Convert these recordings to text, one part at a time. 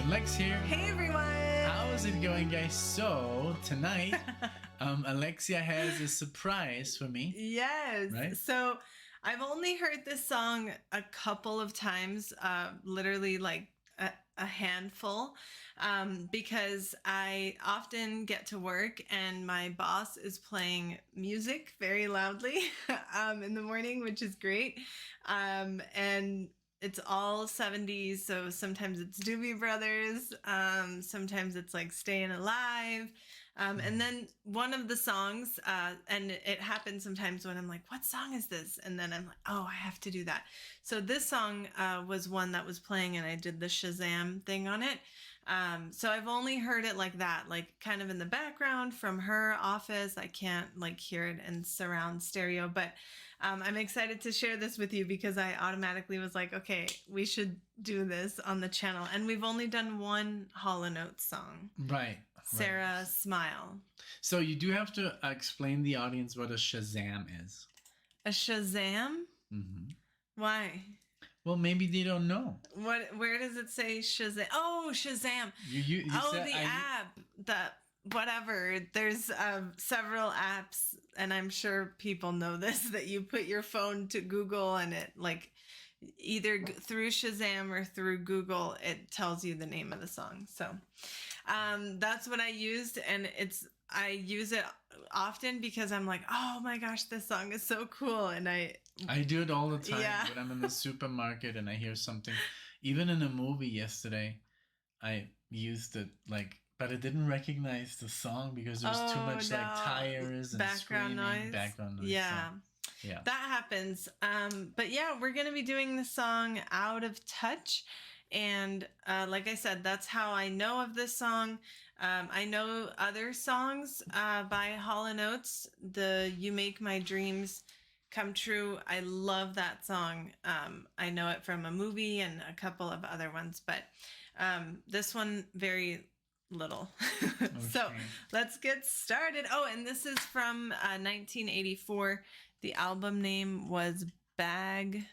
NicknLex here. Hey everyone! How's it going, guys? So tonight, Alexia has a surprise for me. Yes. Right? So I've only heard this song a couple of times, literally like a handful, because I often get to work and my boss is playing music very loudly in the morning, which is great. And it's all 70s, so sometimes it's Doobie Brothers, sometimes it's like Staying Alive, and then one of the songs, and it happens sometimes when I'm like, what song is this? And then I'm like, oh, I have to do that. So this song was one that was playing and I did the Shazam thing on it. So I've only heard it like that, like kind of in the background from her office. I can't like hear it in surround stereo, but I'm excited to share this with you because I automatically was like, okay, we should do this on the channel. And we've only done one Hall & Oates song. Right. Sarah, Smile. So you do have to explain the audience what a Shazam is. A Shazam? Mm-hmm. Why? Well, maybe they don't know. What? Where does it say Shazam? Oh, Shazam. You said, the app. Whatever. There's several apps, and I'm sure people know this, that you put your phone to Google and it like either through Shazam or through Google, it tells you the name of the song. So that's what I used, and I use it often because I'm like, oh my gosh, this song is so cool, and I do it all the time. Yeah. When I'm in the supermarket and I hear something. Even in a movie yesterday, I used it but it didn't recognize the song because there was too much like tires and background noise. Background noise. Yeah. So, yeah. That happens. But yeah, we're going to be doing the song Out of Touch. And like I said, that's how I know of this song. I know other songs by Hall & Oates. The You Make My Dreams Come True. I love that song. I know it from a movie and a couple of other ones, but this one very little. Okay. So let's get started. Oh, and this is from 1984. The album name was Big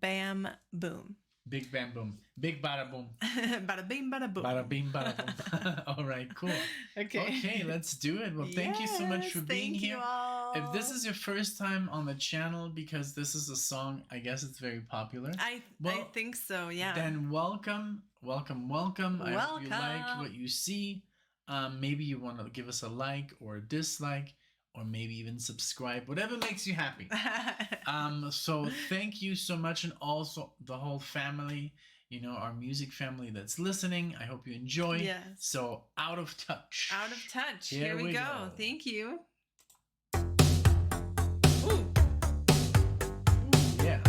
Bam Boom. Big Bam Boom. Big Bada Boom. Bada bing, bada boom. Bada bing, bada boom. All right, cool. Okay, let's do it. Well, thank you so much for being here. All. If this is your first time on the channel, because this is a song, I guess it's very popular. I think so, yeah. Then welcome. I hope you like what you see. Maybe you want to give us a like or a dislike, or maybe even subscribe, whatever makes you happy. So thank you so much, and also the whole family, our music family that's listening. I hope you enjoy. Yes. So Out of Touch. Out of Touch. Here we we go. go. Thank you. Yeah.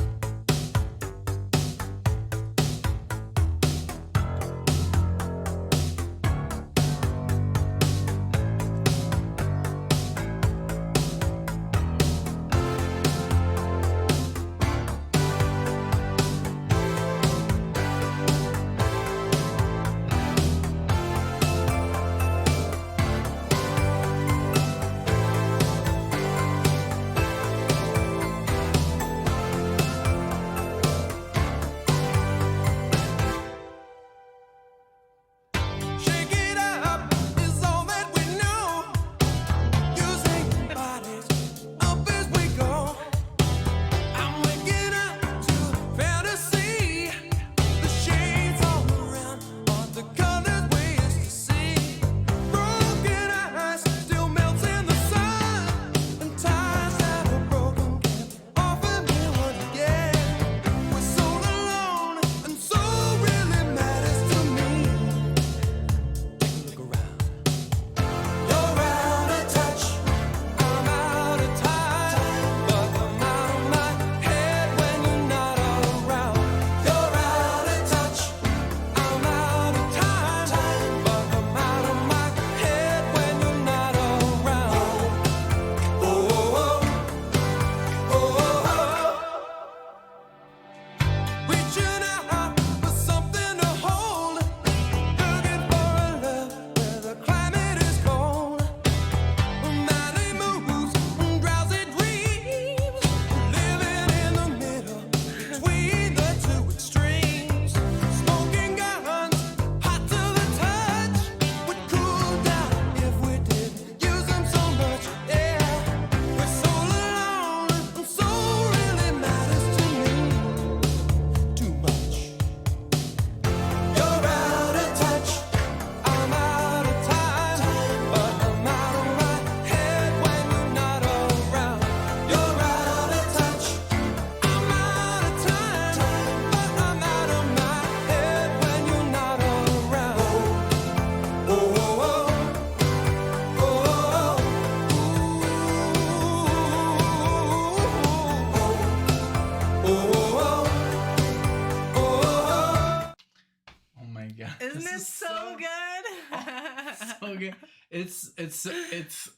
it's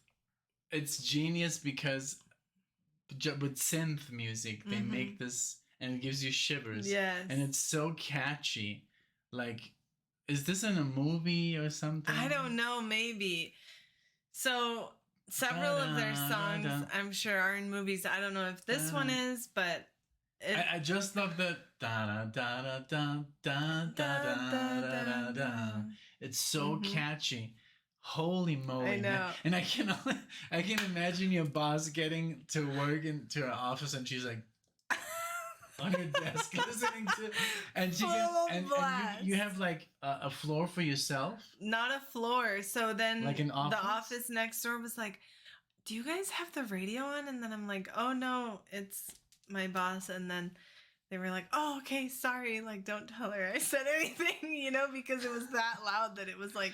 genius because with synth music they make this and it gives you shivers. Yes. And it's so catchy. Like, is this in a movie or something? I don't know, maybe. So several of their songs, I'm sure, are in movies. I don't know if this one is, but I just love the da da da da da da da da da. It's so catchy. Holy moly! I know. Man. And I can imagine your boss getting to work into her office and she's like on her desk listening to, and she and you have like a floor for yourself. Not a floor. So then like an office? The office next door was like, "Do you guys have the radio on?" And then I'm like, "Oh no, it's my boss." And then they were like, "Oh, okay, sorry. Like, don't tell her I said anything," you know, because it was that loud that it was like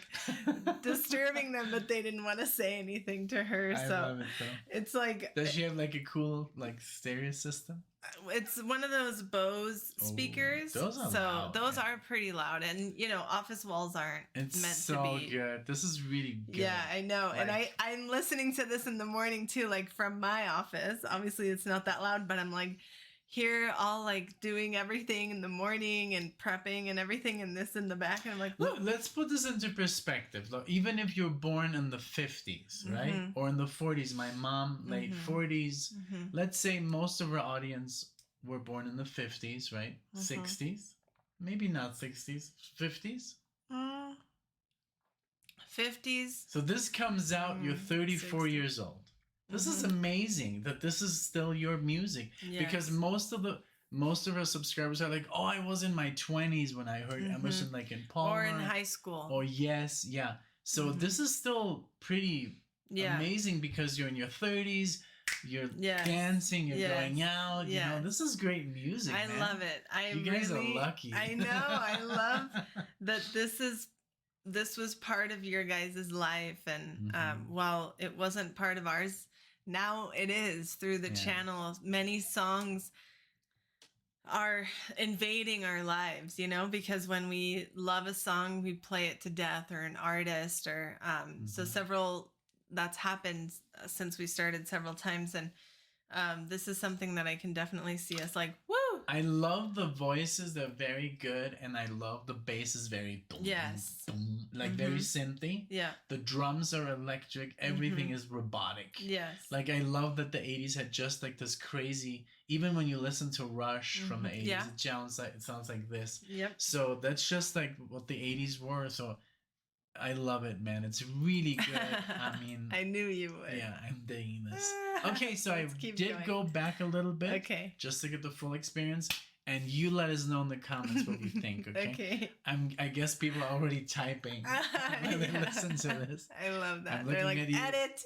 disturbing them, but they didn't want to say anything to her. I so love it though. It's like, does she have like a cool like stereo system? It's one of those Bose speakers. Those are so loud, those are pretty loud, and you know, office walls aren't it's meant so to be good. This is really good. Yeah, I know. Like, and I'm listening to this in the morning too, like from my office. Obviously it's not that loud, but I'm like here all like doing everything in the morning and prepping and everything, and this in the back, and I'm like, whoa. Let's put this into perspective. Look, even if you're born in the 50s, right? Or in the 40s, my mom, late 40s, let's say most of our audience were born in the 50s, right? 60s? Maybe not 60s, 50s? 50s. So this comes out, you're 34 60. Years old. This is amazing that this is still your music. Yes. Because most of our subscribers are like, oh, I was in my 20s when I heard Emerson, Lake and Palmer. Or in high school. Or yes, yeah. So this is still pretty amazing because you're in your 30s, you're dancing, you're going out. You know, this is great music. I love it. You guys are lucky. I know. I love that this was part of your guys' life, and while it wasn't part of ours, now it is through the channel. Many songs are invading our lives, you know, because when we love a song, we play it to death, or an artist, or so that's happened since we started several times, and this is something that I can definitely see us like, woo! I love the voices, they're very good, and I love the bass is very boom, boom, like very synthy. Yeah. The drums are electric, everything is robotic. Yes. Like I love that the 80s had just like this crazy, even when you listen to Rush from the 80s, it sounds like this. Yep. So that's just like what the 80s were. So I love it, man. It's really good. I mean, I knew you would. Yeah, I'm digging this. Okay, so I did go back a little bit. Okay. Just to get the full experience. And you let us know in the comments what you think, okay? Okay. I guess people are already typing when they listen to this. I love that. They're like, edit.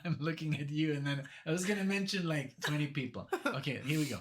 I'm looking at you, and then I was going to mention like 20 people. Okay, here we go.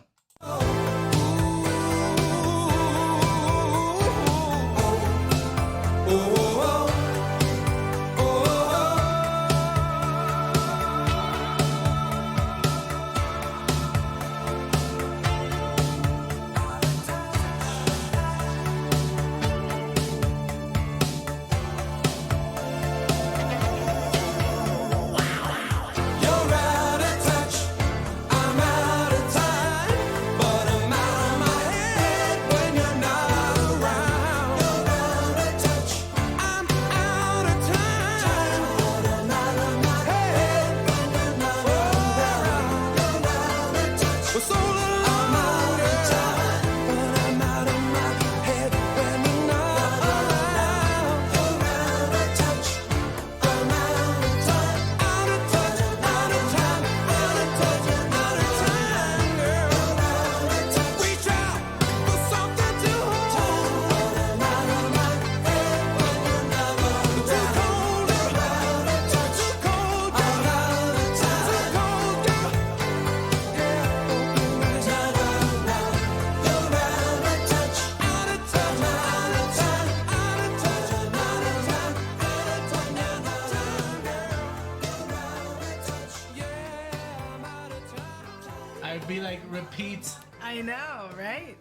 Be like repeat. I know, right?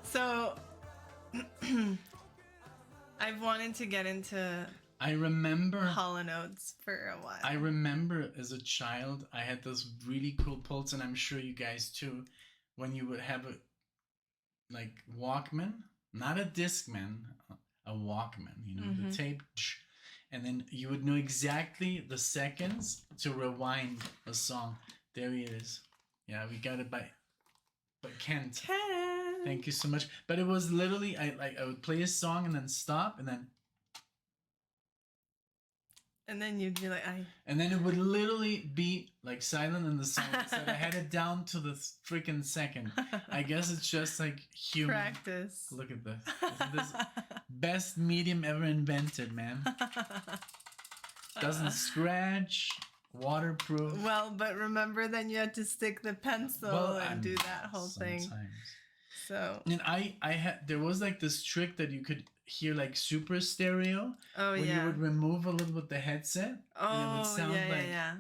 So I've wanted to get into I remember Hall & Oates for a while. I remember as a child, I had those really cool pulls, and I'm sure you guys too, when you would have a like Walkman, not a Discman, a Walkman, you know, the tape, and then you would know exactly the seconds to rewind a song. There it is. Yeah, we got it by Kent. Thank you so much. But it was literally I would play a song and then stop and then you'd be like, and then it would literally be like silent in the song. So I had it down to the freaking second. I guess it's just like human practice. Look at this. Isn't this best medium ever invented, man? Doesn't scratch, waterproof. Well, but remember then you had to stick the pencil and do that whole thing. So and I had there was like this trick that you could hear like super stereo. Oh when yeah. you would remove a little bit the headset. Oh and it would sound yeah.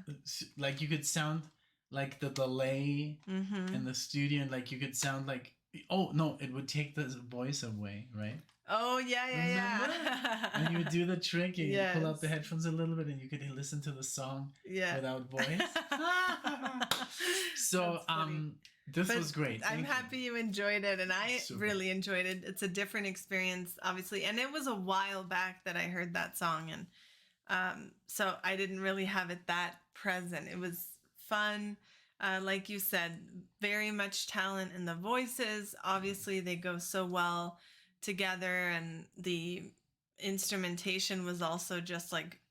Like you could sound like the delay in the studio, and like you could sound like it would take the voice away, right? Oh yeah. And you would do the trick, and you pull out the headphones a little bit, and you could listen to the song without voice. So this was great. I'm happy you enjoyed it, and I really enjoyed it. It's a different experience, obviously, and it was a while back that I heard that song, and so I didn't really have it that present. It was fun. Like you said, very much talent in the voices. Obviously, they go so well together, and the instrumentation was also just like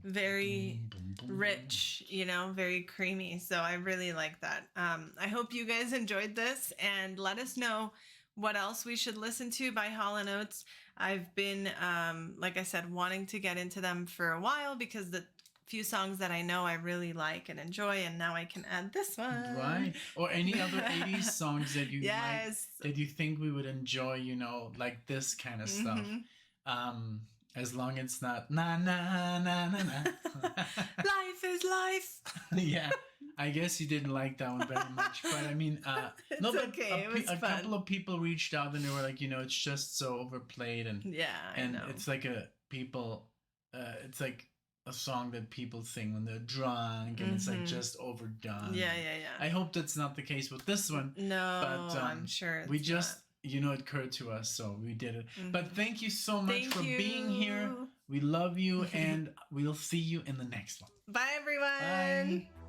very rich, you know, very creamy. So I really like that. I hope you guys enjoyed this, and let us know what else we should listen to by Hall & Oates. I've been, like I said, wanting to get into them for a while because the few songs that I know I really like and enjoy, and now I can add this one. Right. Or any other 80s songs that you that you think we would enjoy, you know, like this kind of stuff. As long as it's not na na na na na. Life is life. Yeah. I guess you didn't like that one very much, but I mean, it's okay. It was a fun. couple of people reached out and they were like, you know, it's just so overplayed, and I know. it's like it's like a song that people sing when they're drunk, and it's like just overdone. Yeah. I hope that's not the case with this one. No, but I'm sure we just it occurred to us, so we did it. But thank you so much for being here. We love you, and we'll see you in the next one. Bye, everyone. Bye.